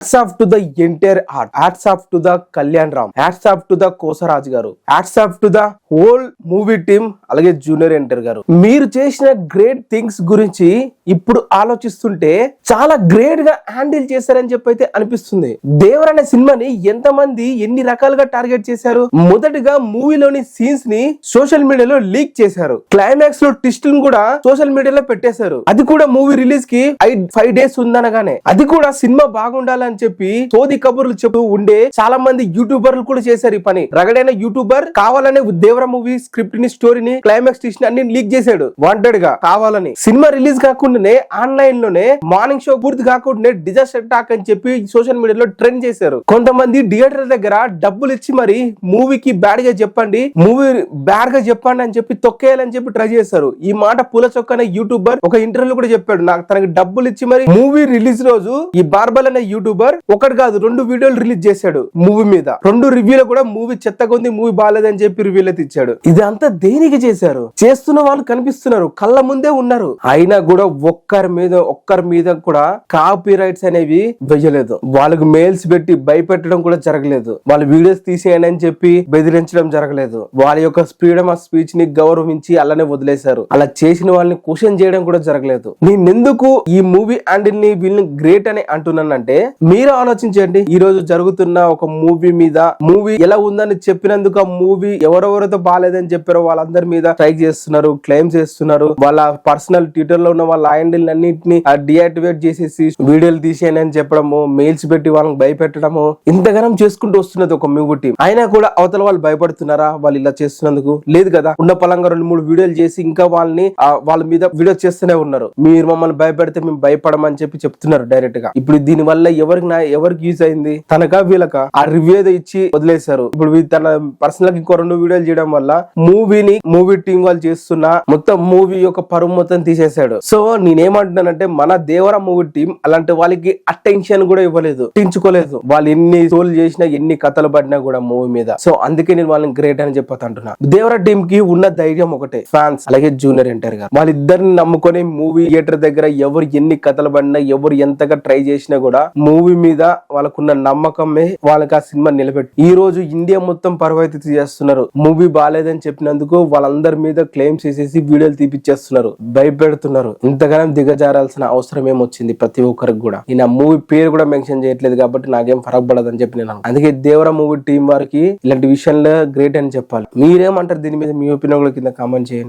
Hats off to the entire art, hats off to the Kalyan Ram, hats off to the Kosaraj garu, hats off to the whole movie team, అలాగే junior NTR garu. మీరు చేసిన great things గురించి ఇప్పుడు ఆలోచిస్తుంటే చాలా great గా handle చేశారని చెప్పి అయితే అనిపిస్తుంది. దేవర్ అనే సినిమాని ఎంతమంది ఎన్ని రకాలుగా టార్గెట్ చేశారు. మొదటిగా మూవీలోని సీన్స్ ని సోషల్ మీడియాలో లీక్ చేశారు. క్లైమాక్స్ లో ట్విస్ట్ కూడా సోషల్ మీడియాలో పెట్టేశారు. అది కూడా మూవీ రిలీజ్ కి 5 days ఉందనగానే, అది కూడా సినిమా బాగుండాలని చెప్పి సోది కబుర్లు చెప్తూ ఉండే చాలా మంది యూట్యూబర్లు కూడా చేశారు ఈ పని. రగడైన యూట్యూబర్ కావాలనే దేవర మూవీ స్క్రిప్ట్ ని, స్టోరీని, క్లైమాక్స్ ట్విస్ట్ అన్ని లీక్ చేశాడు వాంటెడ్ గా, కావాలని. సినిమా రిలీజ్ కాకుండానే ఆన్లైన్ లోనే మార్నింగ్ షో పూర్తి కాకుండా డిజాస్టర్ టాక్ అని చెప్పి సోషల్ మీడియాలో ట్రెండ్ చేశారు. కొంతమంది థియేటర్ దగ్గర డబ్బులు ఇచ్చి మరి మూవీకి బ్యాడ్ గా చెప్పండి, మూవీ బ్యాడ్ గా చెప్పండి అని చెప్పి తొక్కేయాలని చెప్పి ట్రై చేశారు. ఈ మాట పూల చొక్కనే యూట్యూబర్ ఒక ఇంటర్వ్యూలో కూడా చెప్పాడు. నాకు తనకి డబ్బులు ఇచ్చి మరి మూవీ రిలీజ్ రోజు ఈ బార్బల్ అనే యూట్యూబర్ ఒకటి కాదు 2 వీడియోలు రిలీజ్ చేశాడు మూవీ మీద. 2 రివ్యూలో కూడా మూవీ చెత్తగా ఉంది, మూవీ బాగాలేదని చెప్పి రివ్యూలు అయితే ఇచ్చాడు. ఇది అంతా దేనికి చేశారు? చేస్తున్న వాళ్ళు కనిపిస్తున్నారు, కళ్ళ ముందే ఉన్నారు. అయినా కూడా ఒక్కరి మీద కూడా కాపీ రైట్స్ అనేవి వెయ్యలేదు. వాళ్ళకి మెయిల్స్ పెట్టి భయపెట్టడం కూడా జరగలేదు. వాళ్ళ వీడియోస్ తీసేయండి అని చెప్పి బెదిరించడం జరగలేదు. వాళ్ళ యొక్క ఫ్రీడమ్ ఆఫ్ స్పీచ్ ని గౌరవించి అలానే వదిలేశారు. అలా చేసిన వాళ్ళని క్వశ్చన్ చేయడం కూడా జరగలేదు. నేనెందుకు ఈ మూవీ హ్యాండిల్ ని వీళ్ళని గ్రేట్ అని అంటున్నానంటే, మీరు ఆలోచించండి. ఈ రోజు జరుగుతున్న ఒక మూవీ మీద, మూవీ ఎలా ఉందని చెప్పినందుకు ఆ మూవీ ఎవరెవరితో బాగాలేదని చెప్పారో వాళ్ళందరి మీద స్ట్రైక్ చేస్తున్నారు, క్లెయిమ్స్ చేస్తున్నారు. వాళ్ళ పర్సనల్ ట్విట్టర్ లో ఉన్న వాళ్ళ హ్యాండిల్ అన్నింటినీ డియాక్టివేట్ చేసేసి వీడియోలు తీసేయని అని చెప్పడము, మెయిల్స్ పెట్టి వాళ్ళని భయపెట్టడము, ఇంతగానం చేసుకుంటూ వస్తున్నది ఒక మూవీ టీం. అయినా కూడా అవతల వాళ్ళు భయపడుతున్నారా వాళ్ళు ఇలా చేస్తున్నందుకు? లేదు కదా. ఉన్న పలంగా 2-3 వీడియోలు చేసి ఇంకా వాళ్ళ మీద వీడియో చేస్తూనే ఉన్నారు. మీరు మమ్మల్ని భయపెడితే మేము భయపడమని చెప్పి చెప్తున్నారు డైరెక్ట్ గా. ఇప్పుడు దీని వల్ల ఎవరికి యూజ్ అయింది? తనకా వీళ్ళకా? ఆ రివ్యూ ఏదో ఇచ్చి వదిలేశారు. ఇప్పుడు తన పర్సనల్ ఇంకో 2 వీడియోలు చేయడం వల్ల మూవీ టీం వాళ్ళు చేస్తున్న మొత్తం మూవీ యొక్క పరువు మొత్తం తీసేశాడు. సో నేనేమంటున్నానంటే, మన దేవర మూవీ టీం అలాంటి వాళ్ళకి అటెన్షన్ కూడా ఇవ్వలేదు, పట్టించుకోలేదు. వాళ్ళు ఎన్ని సోల్ చేసినా, ఎన్ని కథలు పడినా కూడా మూవీ మీద. సో అందుకే నేను వాళ్ళని గ్రేట్ అని చెప్పి అంటున్నా. దేవర టీం కి ఉన్న ధైర్యం ఒకటే, ఫ్యాన్స్ అలాగే జూనియర్ ఎన్టీఆర్ గారు. వాళ్ళిద్దరిని నమ్ముకొని మూవీ థియేటర్ దగ్గర ఎవరు ఎన్ని కథలు పడినా, ఎవరు ఎంతగా ట్రై చేసినా కూడా మూవీ మీద వాళ్ళకున్న నమ్మకమే వాళ్ళకి ఆ సినిమా నిలబెట్టి ఈ రోజు ఇండియా మొత్తం పరవైతే చేస్తున్నారు. మూవీ బాగాలేదని చెప్పినందుకు వాళ్ళందరి మీద క్లెయిమ్స్ చేసేసి వీడియోలు తీపిచ్చేస్తున్నారు, భయపెడుతున్నారు. ఇంతగానం దిగజారాల్సిన అవసరం ఏమొచ్చింది ప్రతి ఒక్కరికి కూడా? నేను ఆ మూవీ పేరు కూడా మెన్షన్ చేయట్లేదు కాబట్టి నాకేం ఫరక్ పడదని చెప్పి నేను. అందుకే దేవర మూవీ టీం వారికి ఇలాంటి విషయంలో గ్రేట్ అని చెప్పాలి. మీరేమంటారు దీని మీద? మీ ఒపీనియన్ కింద కామెంట్ చేయండి.